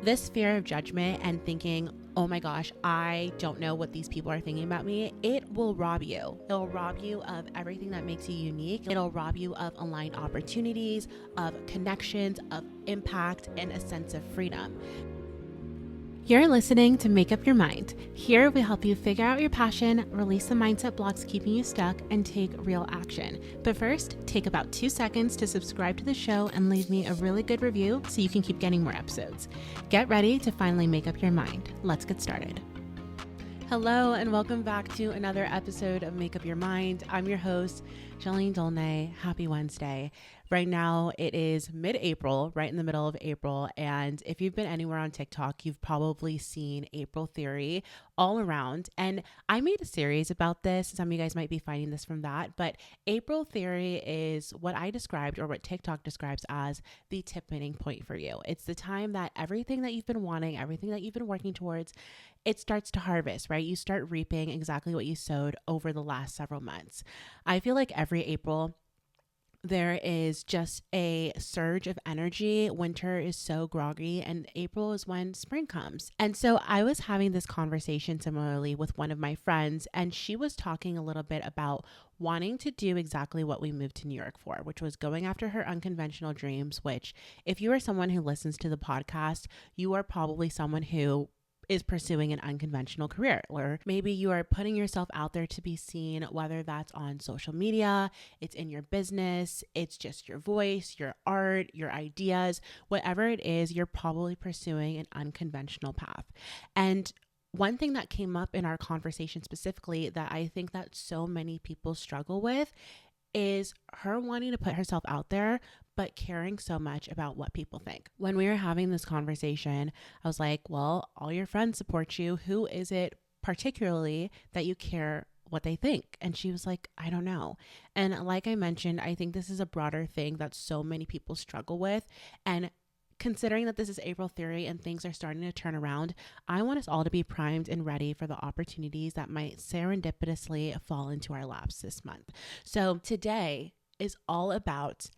This fear of judgment and thinking, oh my gosh, I don't know what these people are thinking about me, it will rob you. It'll rob you of everything that makes you unique. It'll rob you of aligned opportunities, of connections, of impact, and a sense of freedom. You're listening to Make Up Your Mind. Here we help you figure out your passion, release the mindset blocks keeping you stuck, and take real action. But first, take about 2 seconds to subscribe to the show and leave me a really good review so you can keep getting more episodes. Get ready to finally make up your mind. Let's get started. Hello and welcome back to another episode of Make Up Your Mind. I'm your host, Jahleane. Happy Wednesday. Right now it is mid-April, right in the middle of April. And if you've been anywhere on TikTok, you've probably seen April Theory all around. And I made a series about this. Some of you guys might be finding this from that. But April Theory is what I described, or what TikTok describes as, the tipping point for you. It's the time that everything that you've been wanting, everything that you've been working towards, it starts to harvest, right? You start reaping exactly what you sowed over the last several months. I feel like every April, there is just a surge of energy. Winter is so groggy, and April is when spring comes. And so I was having this conversation similarly with one of my friends, and she was talking a little bit about wanting to do exactly what we moved to New York for, which was going after her unconventional dreams, which if you are someone who listens to the podcast, you are probably someone who is pursuing an unconventional career, or maybe you are putting yourself out there to be seen, whether that's on social media, it's in your business, it's just your voice, your art, your ideas, whatever it is, you're probably pursuing an unconventional path. And one thing that came up in our conversation specifically that I think that so many people struggle with is her wanting to put herself out there, but caring so much about what people think. When we were having this conversation, I was like, well, all your friends support you. Who is it particularly that you care what they think? And she was like, I don't know. And like I mentioned, I think this is a broader thing that so many people struggle with. And considering that this is April Theory and things are starting to turn around, I want us all to be primed and ready for the opportunities that might serendipitously fall into our laps this month. So today is all about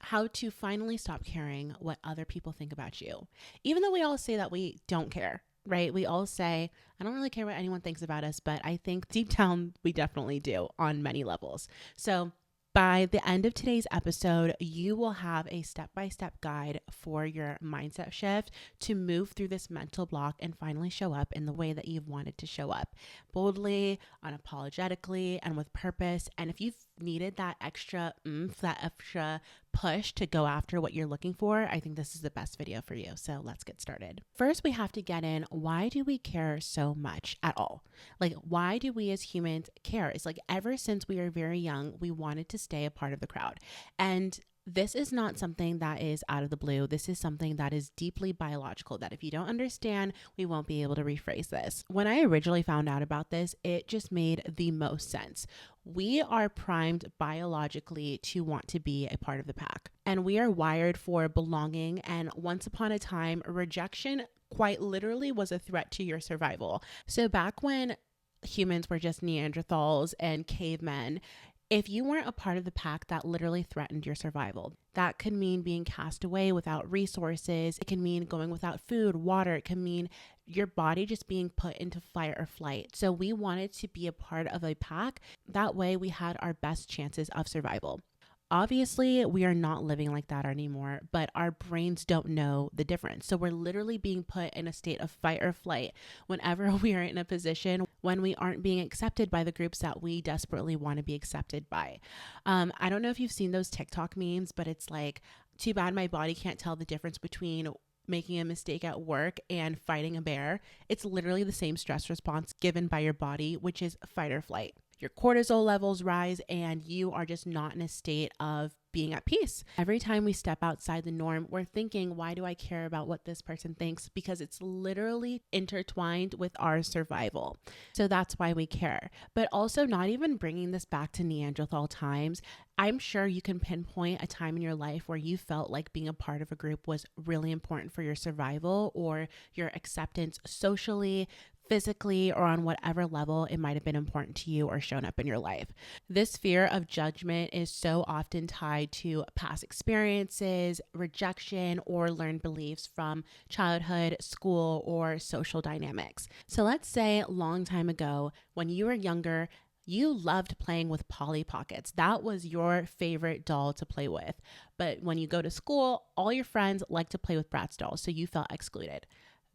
how to finally stop caring what other people think about you. Even though we all say that we don't care, right? We all say, I don't really care what anyone thinks about us, but I think deep down we definitely do on many levels. So by the end of today's episode, you will have a step-by-step guide for your mindset shift to move through this mental block and finally show up in the way that you've wanted to show up, boldly, unapologetically, and with purpose. And if you've needed that extra oomph, that extra push to go after what you're looking for, I think this is the best video for you. So let's get started. First, we have to get in, why do we care so much at all? Like, why do we as humans care? It's like ever since we were very young, we wanted to stay a part of the crowd. And this is not something that is out of the blue. This is something that is deeply biological, that if you don't understand, we won't be able to rephrase this. When I originally found out about this, it just made the most sense. We are primed biologically to want to be a part of the pack, and we are wired for belonging. And once upon a time, rejection quite literally was a threat to your survival. So back when humans were just Neanderthals and cavemen, if you weren't a part of the pack, that literally threatened your survival. That could mean being cast away without resources. It can mean going without food, water. It can mean your body just being put into fight or flight. So we wanted to be a part of a pack. That way we had our best chances of survival. Obviously, we are not living like that anymore, but our brains don't know the difference. So we're literally being put in a state of fight or flight whenever we are in a position when we aren't being accepted by the groups that we desperately want to be accepted by. I don't know if you've seen those TikTok memes, but it's like, too bad my body can't tell the difference between making a mistake at work and fighting a bear. It's literally the same stress response given by your body, which is fight or flight. Your cortisol levels rise and you are just not in a state of being at peace. Every time we step outside the norm, we're thinking, why do I care about what this person thinks? Because it's literally intertwined with our survival. So that's why we care. But also, not even bringing this back to Neanderthal times, I'm sure you can pinpoint a time in your life where you felt like being a part of a group was really important for your survival or your acceptance socially, physically or on whatever level it might have been important to you or shown up in your life. This fear of judgment is so often tied to past experiences, rejection, or learned beliefs from childhood, school, or social dynamics. So let's say a long time ago, when you were younger, you loved playing with Polly Pockets. That was your favorite doll to play with. But when you go to school, all your friends like to play with Bratz dolls, so you felt excluded.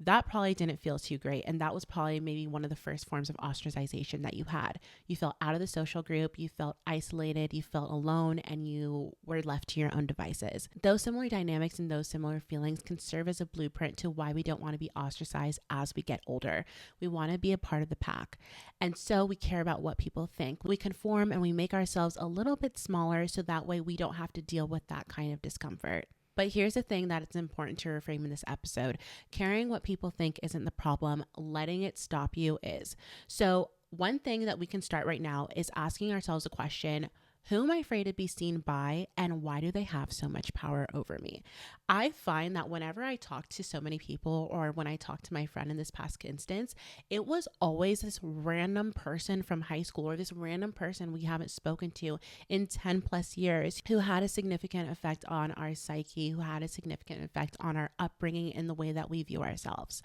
That probably didn't feel too great. And that was probably maybe one of the first forms of ostracization that you had. You felt out of the social group, you felt isolated, you felt alone, and you were left to your own devices. Those similar dynamics and those similar feelings can serve as a blueprint to why we don't want to be ostracized as we get older. We want to be a part of the pack. And so we care about what people think. We conform and we make ourselves a little bit smaller so that way we don't have to deal with that kind of discomfort. But here's the thing that it's important to reframe in this episode. Caring what people think isn't the problem. Letting it stop you is. So one thing that we can start right now is asking ourselves a question: who am I afraid to be seen by, and why do they have so much power over me? I find that whenever I talk to so many people, or when I talked to my friend in this past instance, it was always this random person from high school, or this random person we haven't spoken to in 10 plus years, who had a significant effect on our psyche, who had a significant effect on our upbringing and the way that we view ourselves.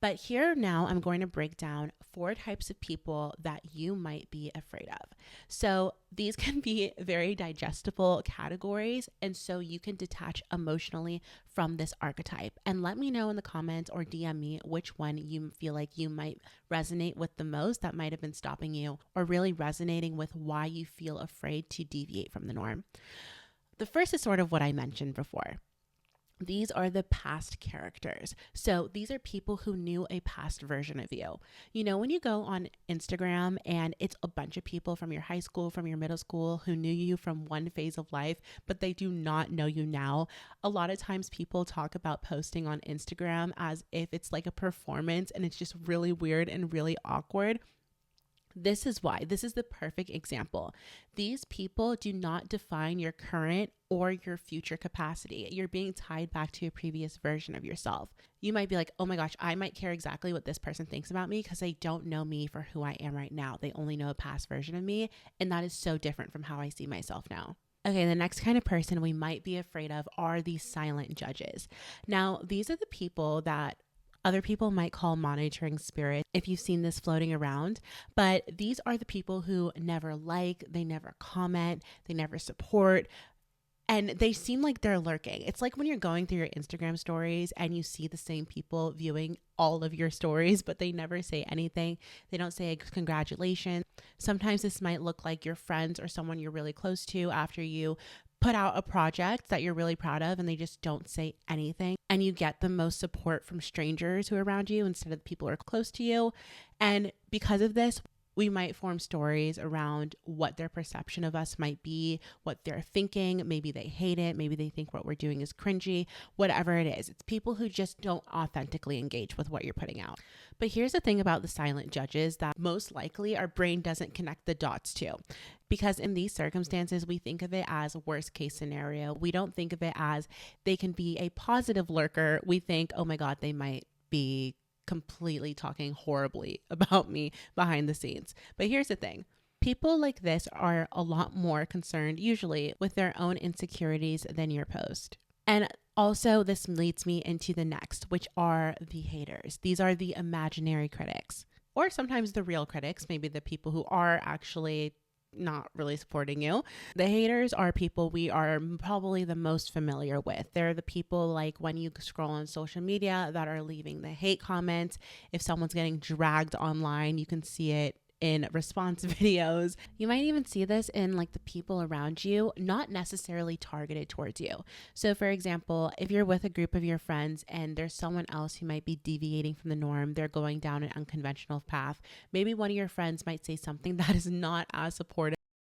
But here now, I'm going to break down 4 types of people that you might be afraid of. So these can be very digestible categories, and so you can detach emotionally from this archetype. And let me know in the comments or DM me which one you feel like you might resonate with the most, that might have been stopping you, or really resonating with why you feel afraid to deviate from the norm. The first is sort of what I mentioned before. These are the past characters. So these are people who knew a past version of you. You know, when you go on Instagram and it's a bunch of people from your high school, from your middle school, who knew you from one phase of life, but they do not know you now. A lot of times people talk about posting on Instagram as if it's like a performance, and it's just really weird and really awkward. This is why. This is the perfect example. These people do not define your current or your future capacity. You're being tied back to a previous version of yourself. You might be like, oh my gosh, I might care exactly what this person thinks about me because they don't know me for who I am right now. They only know a past version of me. And that is so different from how I see myself now. Okay, the next kind of person we might be afraid of are the silent judges. Now, these are the people that other people might call monitoring spirits, if you've seen this floating around, but these are the people who never like, they never comment, they never support, and they seem like they're lurking. It's like when you're going through your Instagram stories and you see the same people viewing all of your stories, but they never say anything. They don't say congratulations. Sometimes this might look like your friends or someone you're really close to after you put out a project that you're really proud of and they just don't say anything, and you get the most support from strangers who are around you instead of the people who are close to you. And because of this, we might form stories around what their perception of us might be, what they're thinking. Maybe they hate it. Maybe they think what we're doing is cringy, whatever it is. It's people who just don't authentically engage with what you're putting out. But here's the thing about the silent judges that most likely our brain doesn't connect the dots to. Because in these circumstances, we think of it as a worst case scenario. We don't think of it as they can be a positive lurker. We think, oh my God, they might be completely talking horribly about me behind the scenes. But here's the thing. People like this are a lot more concerned usually with their own insecurities than your post. And also this leads me into the next, which are the haters. These are the imaginary critics, or sometimes the real critics, maybe the people who are actually not really supporting you. The haters are people we are probably the most familiar with. They're the people like when you scroll on social media that are leaving the hate comments. If someone's getting dragged online, you can see it in response videos. You might even see this in like the people around you, not necessarily targeted towards you. So for example, if you're with a group of your friends and there's someone else who might be deviating from the norm, they're going down an unconventional path, maybe one of your friends might say something that is not as supportive of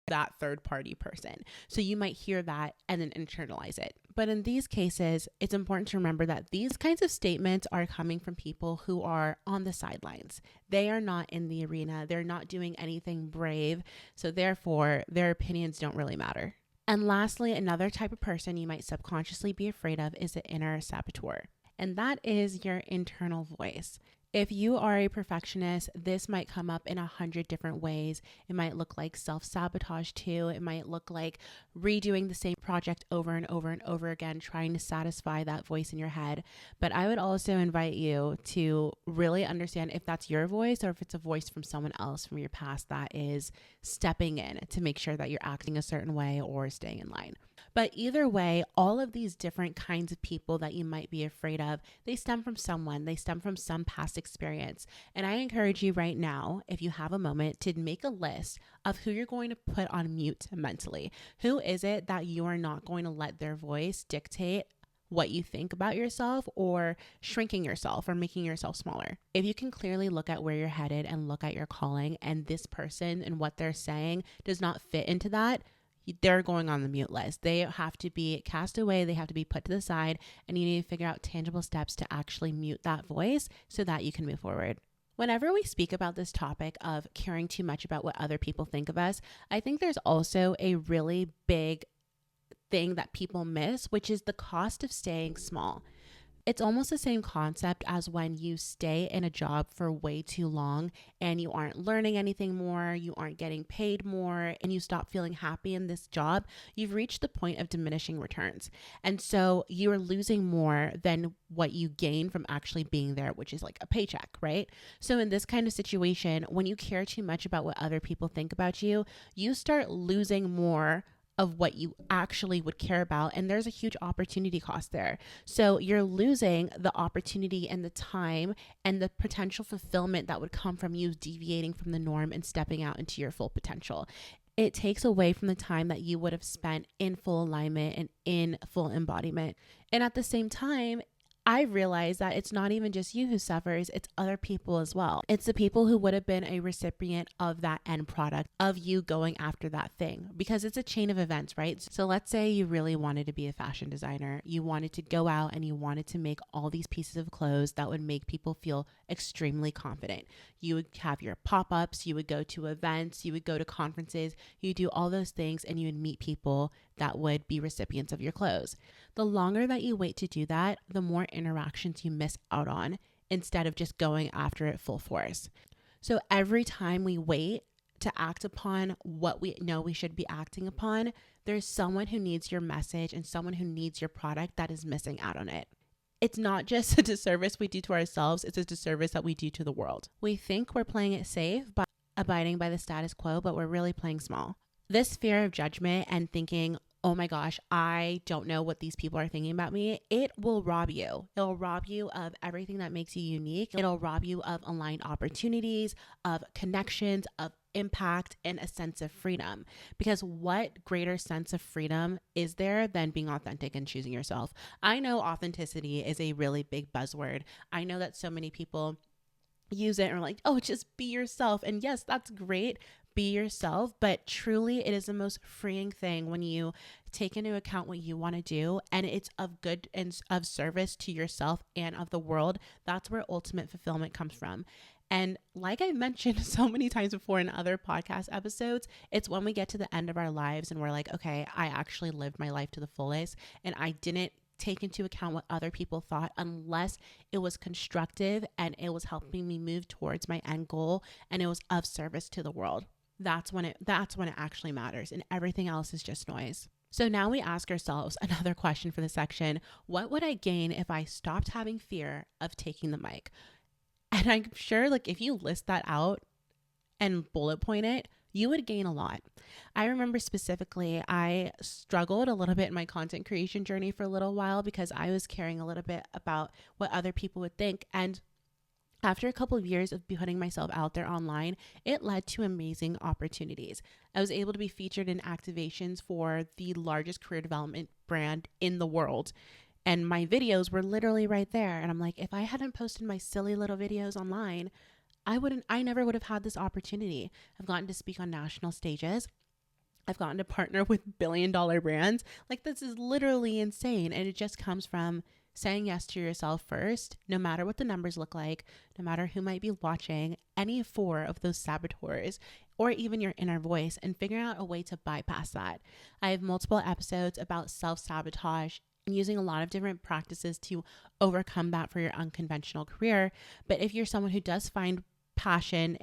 that third party person. So you might hear that and then internalize it. But in these cases, it's important to remember that these kinds of statements are coming from people who are on the sidelines. They are not in the arena. They're not doing anything brave. So therefore, their opinions don't really matter. And lastly, another type of person you might subconsciously be afraid of is the inner saboteur. And that is your internal voice. If you are a perfectionist, this might come up in 100 different ways. It might look like self-sabotage too. It might look like redoing the same project over and over and over again, trying to satisfy that voice in your head. But I would also invite you to really understand if that's your voice or if it's a voice from someone else from your past that is stepping in to make sure that you're acting a certain way or staying in line. But either way, all of these different kinds of people that you might be afraid of, they stem from someone, they stem from some past experience. And I encourage you right now, if you have a moment, to make a list of who you're going to put on mute mentally. Who is it that you are not going to let their voice dictate what you think about yourself or shrinking yourself or making yourself smaller? If you can clearly look at where you're headed and look at your calling, and this person and what they're saying does not fit into that, they're going on the mute list. They have to be cast away. They have to be put to the side, and you need to figure out tangible steps to actually mute that voice so that you can move forward. Whenever we speak about this topic of caring too much about what other people think of us, I think there's also a really big thing that people miss, which is the cost of staying small. It's almost the same concept as when you stay in a job for way too long and you aren't learning anything more, you aren't getting paid more, and you stop feeling happy in this job. You've reached the point of diminishing returns. And so you're losing more than what you gain from actually being there, which is like a paycheck, right? So in this kind of situation, when you care too much about what other people think about you, you start losing more of what you actually would care about. And there's a huge opportunity cost there. So you're losing the opportunity and the time and the potential fulfillment that would come from you deviating from the norm and stepping out into your full potential. It takes away from the time that you would have spent in full alignment and in full embodiment. And at the same time, I realize that it's not even just you who suffers, it's other people as well. It's the people who would have been a recipient of that end product, of you going after that thing, because it's a chain of events, right? So let's say you really wanted to be a fashion designer. You wanted to go out and you wanted to make all these pieces of clothes that would make people feel extremely confident. You would have your pop-ups, you would go to events, you would go to conferences, you do all those things, and you would meet people that would be recipients of your clothes. The longer that you wait to do that, the more interactions you miss out on instead of just going after it full force. So every time we wait to act upon what we know we should be acting upon, there's someone who needs your message and someone who needs your product that is missing out on it. It's not just a disservice we do to ourselves, it's a disservice that we do to the world. We think we're playing it safe by abiding by the status quo, but we're really playing small. This fear of judgment and thinking, oh my gosh, I don't know what these people are thinking about me, it will rob you. It'll rob you of everything that makes you unique. It'll rob you of aligned opportunities, of connections, of impact, and a sense of freedom. Because what greater sense of freedom is there than being authentic and choosing yourself? I know authenticity is a really big buzzword. I know that so many people use it and are like, oh, just be yourself. And yes, that's great. Be yourself, but truly it is the most freeing thing when you take into account what you want to do and it's of good and of service to yourself and of the world. That's where ultimate fulfillment comes from. And like I mentioned so many times before in other podcast episodes, it's when we get to the end of our lives and we're like, okay, I actually lived my life to the fullest and I didn't take into account what other people thought unless it was constructive and it was helping me move towards my end goal and it was of service to the world. That's when it actually matters, and everything else is just noise. So now we ask ourselves another question for the section. What would I gain if I stopped having fear of taking the mic? And I'm sure like if you list that out and bullet point it, you would gain a lot. I remember specifically, I struggled a little bit in my content creation journey for a little while because I was caring a little bit about what other people would think. And after a couple of years of putting myself out there online, it led to amazing opportunities. I was able to be featured in activations for the largest career development brand in the world. And my videos were literally right there. And I'm like, if I hadn't posted my silly little videos online, I never would have had this opportunity. I've gotten to speak on national stages. I've gotten to partner with billion-dollar brands. Like, this is literally insane. And it just comes from saying yes to yourself first, no matter what the numbers look like, no matter who might be watching, any four of those saboteurs, or even your inner voice, and figuring out a way to bypass that. I have multiple episodes about self-sabotage using a lot of different practices to overcome that for your unconventional career. But if you're someone who does find passion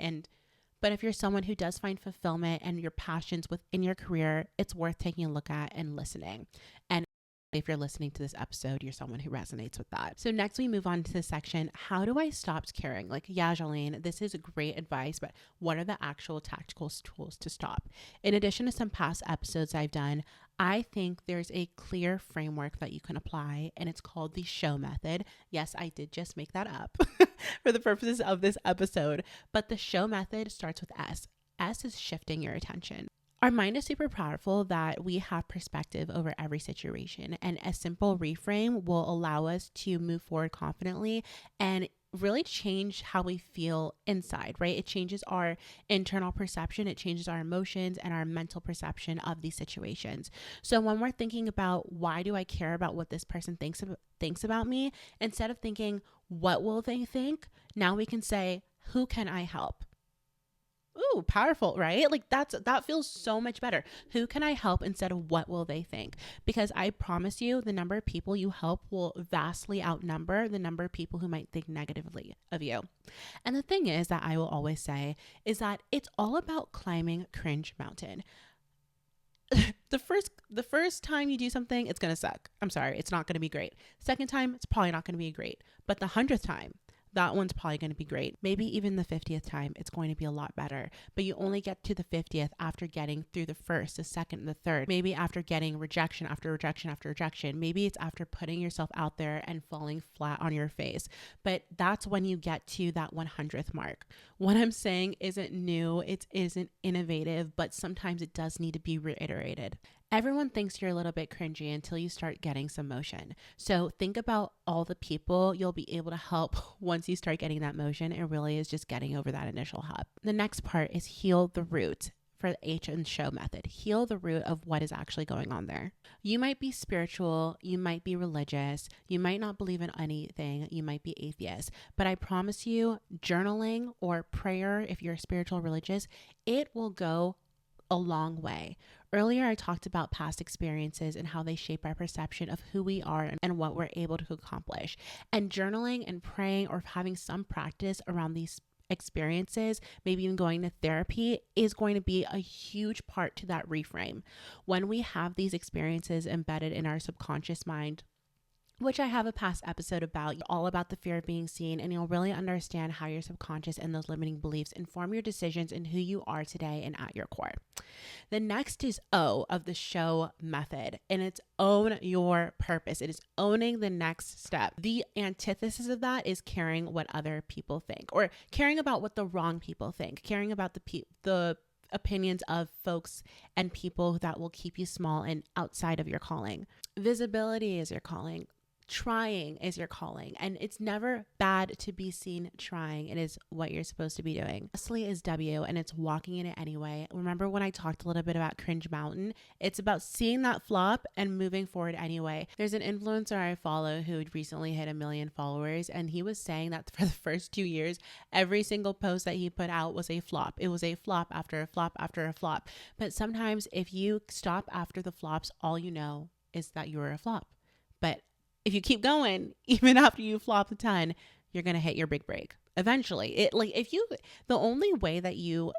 but if you're someone who does find fulfillment and your passions within your career, it's worth taking a look at and listening. And if you're listening to this episode, you're someone who resonates with that. So next we move on to the section, how do I stop caring? Like, yeah, Jahleane, this is great advice, but what are the actual tactical tools to stop? In addition to some past episodes I've done, I think there's a clear framework that you can apply, and it's called the S.H.O.W method. Yes, I did just make that up for the purposes of this episode, but the S.H.O.W method starts with S. S is shifting your attention. Our mind is super powerful that we have perspective over every situation, and a simple reframe will allow us to move forward confidently and really change how we feel inside, right? It changes our internal perception, it changes our emotions and our mental perception of these situations. So when we're thinking about why do I care about what this person thinks about me, instead of thinking what will they think, now we can say, who can I help? Ooh, powerful, right? Like that feels so much better. Who can I help instead of what will they think? Because I promise you, the number of people you help will vastly outnumber the number of people who might think negatively of you. And the thing is that I will always say is that it's all about climbing cringe mountain. The first time you do something, it's going to suck. I'm sorry, it's not going to be great. Second time, it's probably not going to be great. But the 100th time, that one's probably going to be great. Maybe even the 50th time, it's going to be a lot better. But you only get to the 50th after getting through the first, the second, and the third. Maybe after getting rejection after rejection after rejection. Maybe it's after putting yourself out there and falling flat on your face. But that's when you get to that 100th mark. What I'm saying isn't new, it isn't innovative, but sometimes it does need to be reiterated. Everyone thinks you're a little bit cringy until you start getting some motion. So think about all the people you'll be able to help once you start getting that motion. It really is just getting over that initial hump. The next part is heal the root. For the S.H.O.W method, heal the root of what is actually going on there. You might be spiritual, you might be religious, you might not believe in anything, you might be atheist, but I promise you, journaling or prayer, if you're spiritual, religious, it will go a long way. Earlier, I talked about past experiences and how they shape our perception of who we are and what we're able to accomplish. And journaling and praying or having some practice around these experiences, maybe even going to therapy, is going to be a huge part to that reframe. When we have these experiences embedded in our subconscious mind, which I have a past episode about, all about the fear of being seen, and you'll really understand how your subconscious and those limiting beliefs inform your decisions and who you are today and at your core. The next is O of the S.H.O.W method, and it's own your purpose. It is owning the next step. The antithesis of that is caring what other people think, or caring about what the wrong people think, caring about the opinions of folks and people that will keep you small and outside of your calling. Visibility is your calling. Trying is your calling, and it's never bad to be seen trying. It is what you're supposed to be doing. Lastly is W, and it's walking in it anyway. Remember when I talked a little bit about cringe mountain? It's about seeing that flop and moving forward anyway. There's an influencer I follow who recently hit 1 million followers, and he was saying that for the first 2 years, every single post that he put out was a flop. It was a flop after a flop after a flop. But sometimes if you stop after the flops, all you know is that you're a flop. But if you keep going, even after you flop a ton, you're going to hit your big break eventually. The only way that you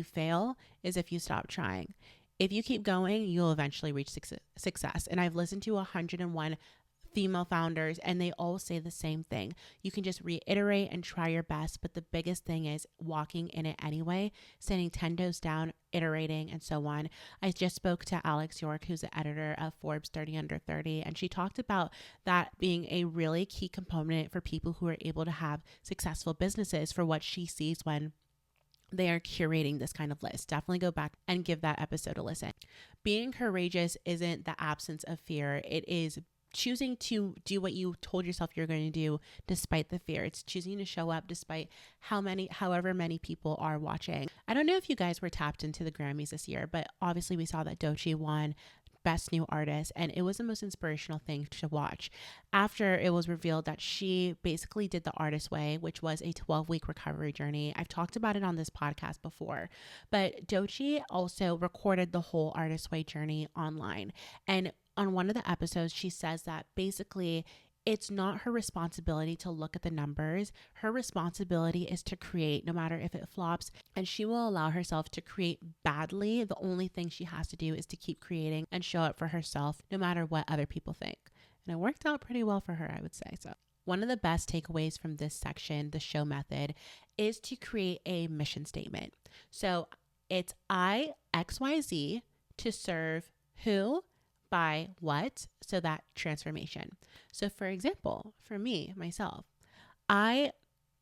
fail is if you stop trying. If you keep going, you'll eventually reach success. And I've listened to 101 female founders, and they all say the same thing. You can just reiterate and try your best, but the biggest thing is walking in it anyway, standing 10 toes down, iterating, and so on. I just spoke to Alex York, who's the editor of Forbes 30 Under 30, and she talked about that being a really key component for people who are able to have successful businesses, for what she sees when they are curating this kind of list. Definitely go back and give that episode a listen. Being courageous isn't the absence of fear. It is choosing to do what you told yourself you're going to do despite the fear. It's choosing to show up despite however many people are watching. I don't know if you guys were tapped into the Grammys this year, but obviously we saw that Doechii won Best New Artist, and it was the most inspirational thing to watch. After it was revealed that she basically did the artist way, which was a 12-week recovery journey. I've talked about it on this podcast before, but Doechii also recorded the whole artist way journey online. And on one of the episodes, she says that basically it's not her responsibility to look at the numbers. Her responsibility is to create, no matter if it flops, and she will allow herself to create badly. The only thing she has to do is to keep creating and show up for herself, no matter what other people think. And it worked out pretty well for her, I would say. So one of the best takeaways from this section, the SHO method, is to create a mission statement. So it's XYZ to serve who, by what, so that transformation. So for example, for me, myself, I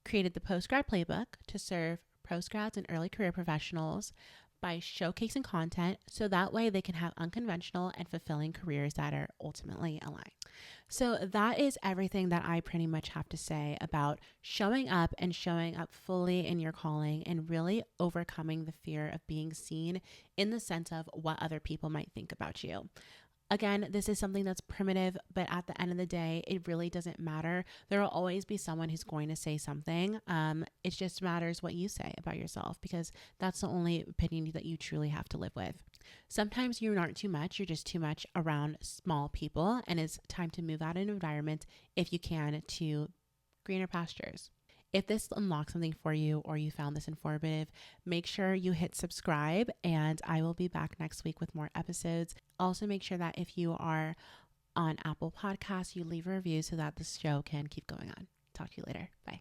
created the Postgrad Playbook to serve postgrads and early career professionals by showcasing content so that way they can have unconventional and fulfilling careers that are ultimately aligned. So that is everything that I pretty much have to say about showing up and showing up fully in your calling and really overcoming the fear of being seen in the sense of what other people might think about you. Again, this is something that's primitive, but at the end of the day, it really doesn't matter. There will always be someone who's going to say something. It just matters what you say about yourself, because that's the only opinion that you truly have to live with. Sometimes you're not too much, you're just too much around small people, and it's time to move out of an environment, if you can, to greener pastures. If this unlocks something for you or you found this informative, make sure you hit subscribe, and I will be back next week with more episodes. Also, make sure that if you are on Apple Podcasts, you leave a review so that the show can keep going on. Talk to you later. Bye.